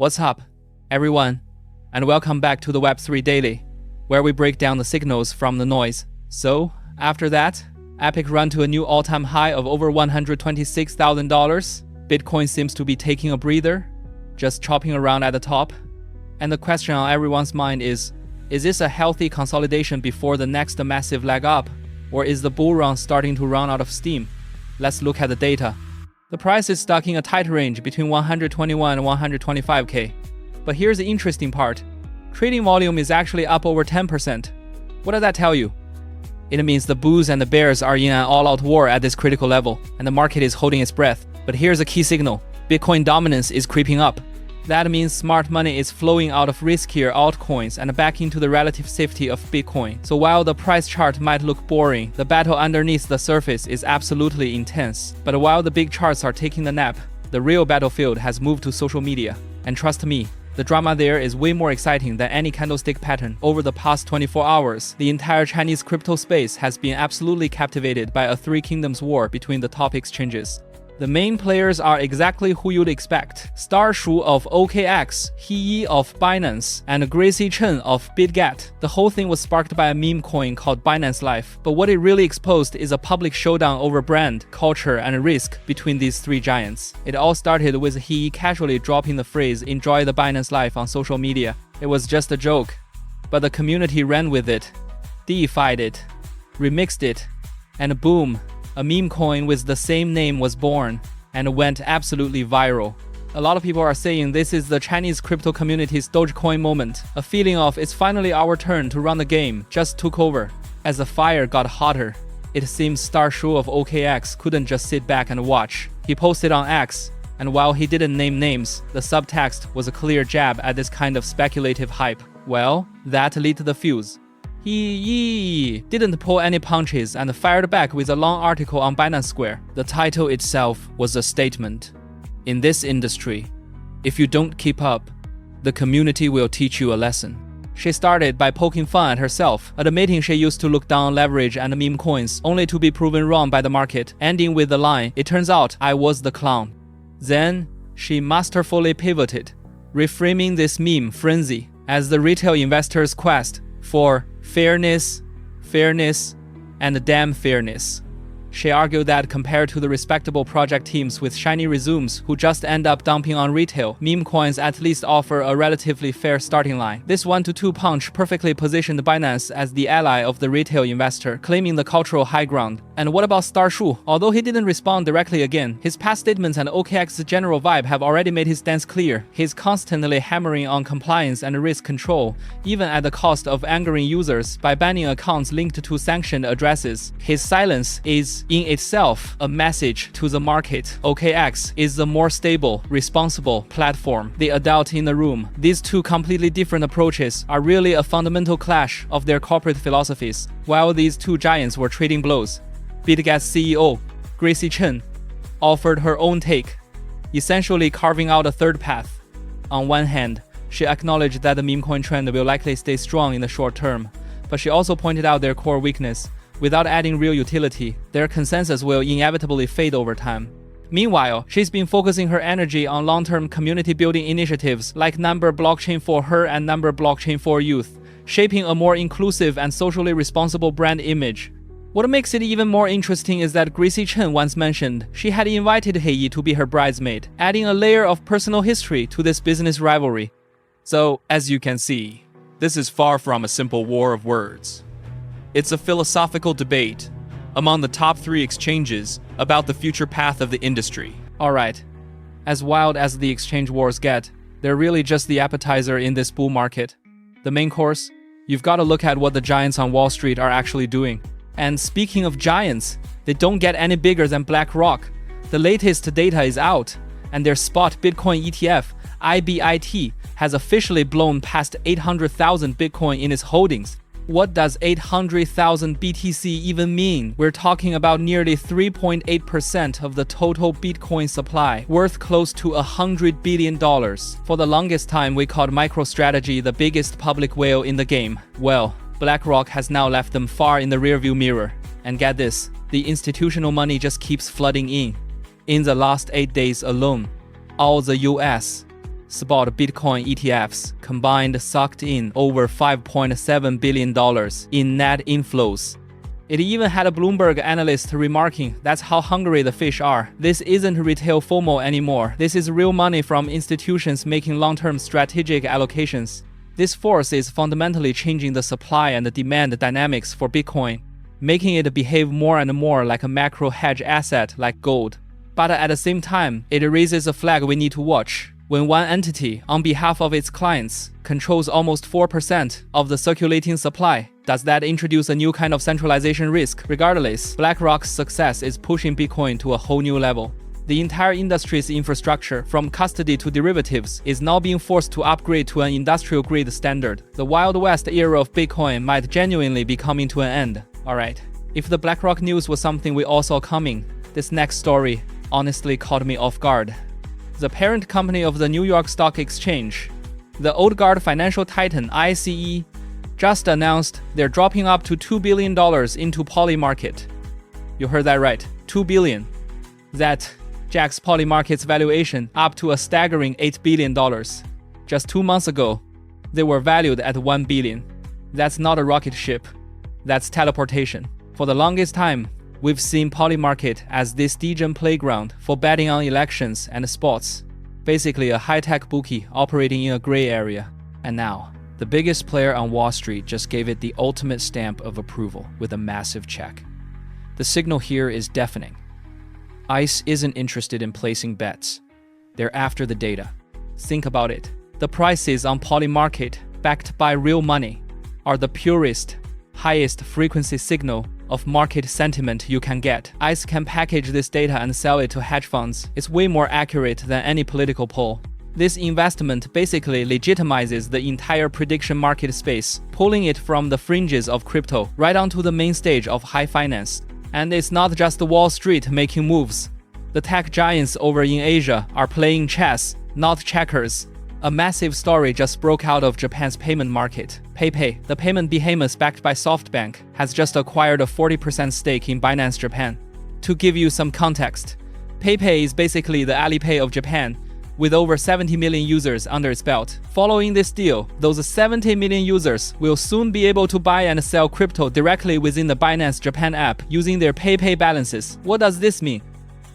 What's up, everyone, and welcome back to the Web3 Daily, where we break down the signals from the noise. So, after that epic run to a new all-time high of over $126,000, Bitcoin seems to be taking a breather, just chopping around at the top. And the question on everyone's mind is this a healthy consolidation before the next massive leg up, or is the bull run starting to run out of steam? Let's look at the data. The price is stuck in a tight range between 121 and 125k. But here's the interesting part. Trading volume is actually up over 10%. What does that tell you? It means the bulls and the bears are in an all-out war at this critical level, and the market is holding its breath. But here's a key signal. Bitcoin dominance is creeping up. That means smart money is flowing out of riskier altcoins and back into the relative safety of Bitcoin. So while the price chart might look boring, the battle underneath the surface is absolutely intense. But while the big charts are taking the nap, the real battlefield has moved to social media. And trust me, the drama there is way more exciting than any candlestick pattern. Over the past 24 hours, the entire Chinese crypto space has been absolutely captivated by a Three Kingdoms war between the top exchanges. The main players are exactly who you'd expect. Star Shu of OKX, He of Binance, and Gracy Chen of Bitget. The whole thing was sparked by a meme coin called Binance Life, but what it really exposed is a public showdown over brand, culture, and risk between these three giants. It all started with He casually dropping the phrase "enjoy the Binance Life" on social media. It was just a joke, but the community ran with it, deified it, remixed it, and boom, a meme coin with the same name was born and went absolutely viral. A lot of people are saying this is the Chinese crypto community's Dogecoin moment. A feeling of it's finally our turn to run the game just took over. As the fire got hotter, it seems Star Shu of OKX couldn't just sit back and watch. He posted on X, and while he didn't name names, the subtext was a clear jab at this kind of speculative hype. Well, that lit the fuse. He didn't pull any punches and fired back with a long article on Binance Square. The title itself was a statement. In this industry, if you don't keep up, the community will teach you a lesson. She started by poking fun at herself, admitting she used to look down on leverage and meme coins, only to be proven wrong by the market, ending with the line, "It turns out I was the clown." Then, she masterfully pivoted, reframing this meme frenzy as the retail investor's quest for fairness, and damn fairness. She argued that compared to the respectable project teams with shiny resumes who just end up dumping on retail, meme coins at least offer a relatively fair starting line. This 1-2 punch perfectly positioned Binance as the ally of the retail investor, claiming the cultural high ground. And what about Star Shu? Although he didn't respond directly again, his past statements and OKX's general vibe have already made his stance clear. He's constantly hammering on compliance and risk control, even at the cost of angering users by banning accounts linked to sanctioned addresses. His silence is in itself a message to the market. OKX is the more stable, responsible platform, the adult in the room. These two completely different approaches are really a fundamental clash of their corporate philosophies. While these two giants were trading blows, Bitget's CEO, Gracy Chen, offered her own take, essentially carving out a third path. On one hand, she acknowledged that the meme coin trend will likely stay strong in the short term, but she also pointed out their core weakness. Without adding real utility, their consensus will inevitably fade over time. Meanwhile, she's been focusing her energy on long-term community-building initiatives like Number Blockchain for Her and Number Blockchain for Youth, shaping a more inclusive and socially responsible brand image. What makes it even more interesting is that Gracy Chen once mentioned she had invited He to be her bridesmaid, adding a layer of personal history to this business rivalry. So, as you can see, this is far from a simple war of words. It's a philosophical debate among the top three exchanges about the future path of the industry. Alright, as wild as the exchange wars get, they're really just the appetizer in this bull market. The main course, you've got to look at what the giants on Wall Street are actually doing. And speaking of giants, they don't get any bigger than BlackRock. The latest data is out, and their spot Bitcoin ETF, IBIT, has officially blown past 800,000 Bitcoin in its holdings. What does 800,000 BTC even mean? We're talking about nearly 3.8% of the total Bitcoin supply, worth close to $100 billion. For the longest time, we called MicroStrategy the biggest public whale in the game. Well, BlackRock has now left them far in the rearview mirror. And get this, the institutional money just keeps flooding in. In the last 8 days alone, all the US, spot Bitcoin ETFs combined sucked in over $5.7 billion in net inflows. It even had a Bloomberg analyst remarking, "That's how hungry the fish are. This isn't retail FOMO anymore. This is real money from institutions making long-term strategic allocations." This force is fundamentally changing the supply and the demand dynamics for Bitcoin, making it behave more and more like a macro hedge asset like gold. But at the same time, it raises a flag we need to watch. When one entity, on behalf of its clients, controls almost 4% of the circulating supply, does that introduce a new kind of centralization risk? Regardless, BlackRock's success is pushing Bitcoin to a whole new level. The entire industry's infrastructure, from custody to derivatives, is now being forced to upgrade to an industrial-grade standard. The Wild West era of Bitcoin might genuinely be coming to an end. Alright, if the BlackRock news was something we all saw coming, this next story honestly caught me off guard. The parent company of the New York Stock Exchange, the old guard financial titan ICE, just announced they're dropping up to $2 billion into Polymarket. You heard that right, $2 billion. That jacks Polymarket's valuation up to a staggering $8 billion. Just 2 months ago, they were valued at $1 billion. That's not a rocket ship. That's teleportation. For the longest time, we've seen Polymarket as this degen playground for betting on elections and sports. Basically a high-tech bookie operating in a gray area. And now, the biggest player on Wall Street just gave it the ultimate stamp of approval with a massive check. The signal here is deafening. ICE isn't interested in placing bets. They're after the data. Think about it. The prices on Polymarket, backed by real money, are the purest, highest frequency signal of market sentiment you can get. ICE can package this data and sell it to hedge funds. It's way more accurate than any political poll. This investment basically legitimizes the entire prediction market space, pulling it from the fringes of crypto right onto the main stage of high finance. And it's not just Wall Street making moves. The tech giants over in Asia are playing chess, not checkers. A massive story just broke out of Japan's payment market. PayPay, the payment behemoth backed by SoftBank, has just acquired a 40% stake in Binance Japan. To give you some context, PayPay is basically the Alipay of Japan, with over 70 million users under its belt. Following this deal, those 70 million users will soon be able to buy and sell crypto directly within the Binance Japan app using their PayPay balances. What does this mean?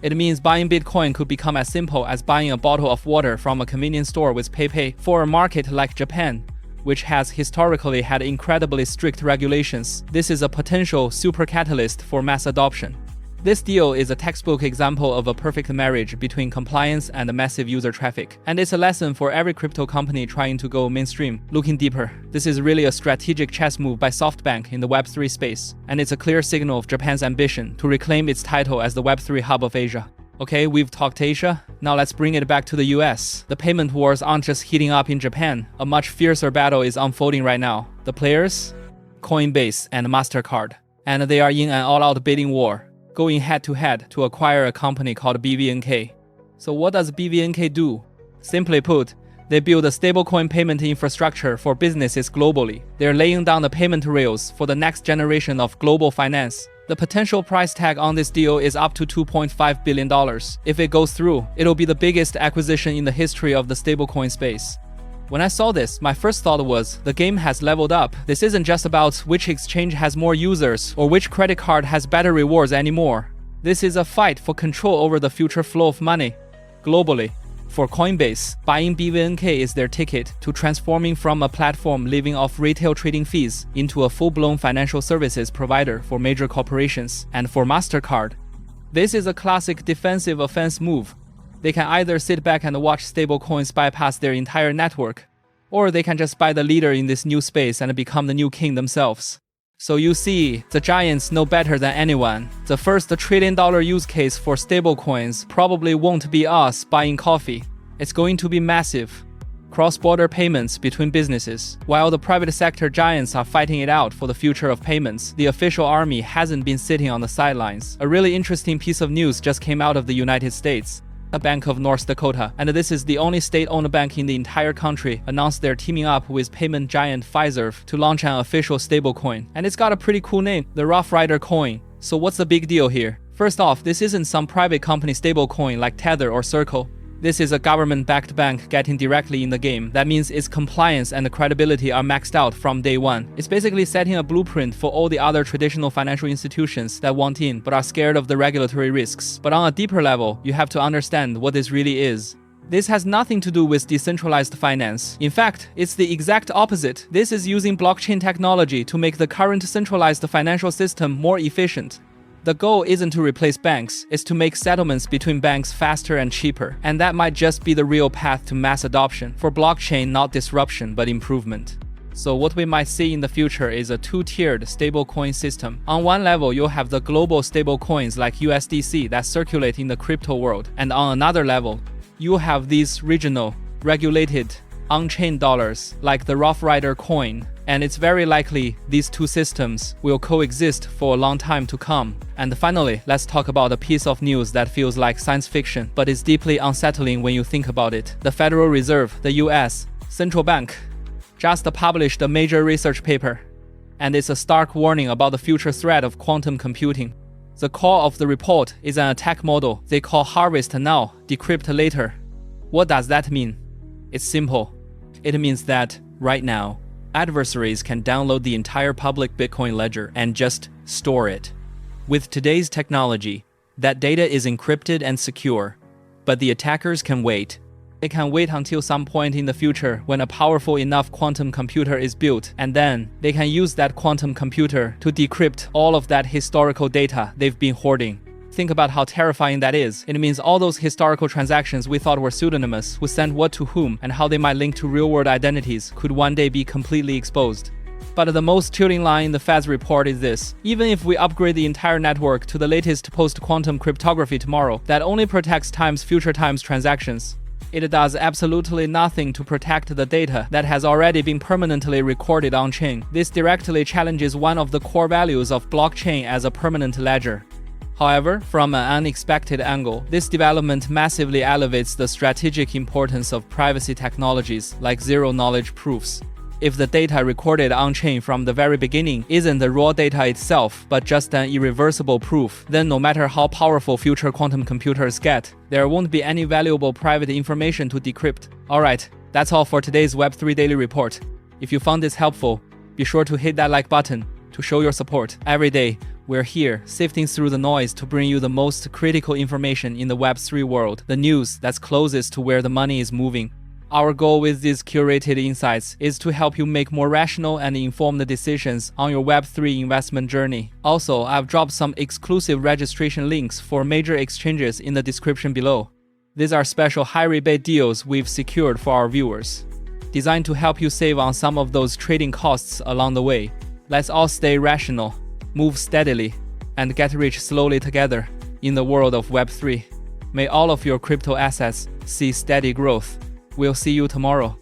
It means buying Bitcoin could become as simple as buying a bottle of water from a convenience store with PayPay. For a market like Japan, which has historically had incredibly strict regulations, this is a potential super catalyst for mass adoption. This deal is a textbook example of a perfect marriage between compliance and massive user traffic. And it's a lesson for every crypto company trying to go mainstream. Looking deeper, this is really a strategic chess move by SoftBank in the Web3 space. And it's a clear signal of Japan's ambition to reclaim its title as the Web3 hub of Asia. Okay, we've talked Asia. Now let's bring it back to the US. The payment wars aren't just heating up in Japan. A much fiercer battle is unfolding right now. The players? Coinbase and MasterCard. And they are in an all-out bidding war, going head-to-head to acquire a company called BVNK. So what does BVNK do? Simply put, they build a stablecoin payment infrastructure for businesses globally. They're laying down the payment rails for the next generation of global finance. The potential price tag on this deal is up to $2.5 billion. If it goes through, it'll be the biggest acquisition in the history of the stablecoin space. When I saw this, my first thought was, the game has leveled up. This isn't just about which exchange has more users or which credit card has better rewards anymore. This is a fight for control over the future flow of money. Globally, for Coinbase, buying BVNK is their ticket to transforming from a platform living off retail trading fees into a full-blown financial services provider for major corporations. And for MasterCard, this is a classic defensive offense move. They can either sit back and watch stablecoins bypass their entire network, or they can just buy the leader in this new space and become the new king themselves. So you see, the giants know better than anyone. The first $1 trillion use case for stablecoins probably won't be us buying coffee. It's going to be massive. Cross-border payments between businesses. While the private sector giants are fighting it out for the future of payments, the official army hasn't been sitting on the sidelines. A really interesting piece of news just came out of the United States. A bank of North Dakota, and this is the only state-owned bank in the entire country, announced they're teaming up with payment giant Fiserv to launch an official stablecoin. And it's got a pretty cool name, the Rough Rider coin. So what's the big deal here? First off, this isn't some private company stablecoin like Tether or Circle. This is a government-backed bank getting directly in the game. That means its compliance and credibility are maxed out from day one. It's basically setting a blueprint for all the other traditional financial institutions that want in but are scared of the regulatory risks. But on a deeper level, you have to understand what this really is. This has nothing to do with decentralized finance. In fact, it's the exact opposite. This is using blockchain technology to make the current centralized financial system more efficient. The goal isn't to replace banks, it's to make settlements between banks faster and cheaper. And that might just be the real path to mass adoption. For blockchain, not disruption, but improvement. So what we might see in the future is a two-tiered stablecoin system. On one level, you'll have the global stablecoins like USDC that circulate in the crypto world. And on another level, you'll have these regional, regulated, on-chain dollars like the Rough Rider coin. And it's very likely these two systems will coexist for a long time to come. And finally, let's talk about a piece of news that feels like science fiction, but is deeply unsettling when you think about it. The Federal Reserve, the US central bank, just published a major research paper. And it's a stark warning about the future threat of quantum computing. The core of the report is an attack model they call harvest now, decrypt later. What does that mean? It's simple. It means that, right now, adversaries can download the entire public Bitcoin ledger and just store it. With today's technology, that data is encrypted and secure, but the attackers can wait. They can wait until some point in the future when a powerful enough quantum computer is built, and then they can use that quantum computer to decrypt all of that historical data they've been hoarding. Think about how terrifying that is. It means all those historical transactions we thought were pseudonymous, who sent what to whom, and how they might link to real-world identities could one day be completely exposed. But the most chilling line in the Fed's report is this. Even if we upgrade the entire network to the latest post-quantum cryptography tomorrow, that only protects times future times transactions. It does absolutely nothing to protect the data that has already been permanently recorded on-chain. This directly challenges one of the core values of blockchain as a permanent ledger. However, from an unexpected angle, this development massively elevates the strategic importance of privacy technologies like zero-knowledge proofs. If the data recorded on-chain from the very beginning isn't the raw data itself, but just an irreversible proof, then no matter how powerful future quantum computers get, there won't be any valuable private information to decrypt. Alright, that's all for today's Web3 Daily Report. If you found this helpful, be sure to hit that like button to show your support. Every day, we're here, sifting through the noise to bring you the most critical information in the Web3 world, the news that's closest to where the money is moving. Our goal with these curated insights is to help you make more rational and informed decisions on your Web3 investment journey. Also, I've dropped some exclusive registration links for major exchanges in the description below. These are special high rebate deals we've secured for our viewers, designed to help you save on some of those trading costs along the way. Let's all stay rational, move steadily, and get rich slowly together in the world of Web3. May all of your crypto assets see steady growth. We'll see you tomorrow.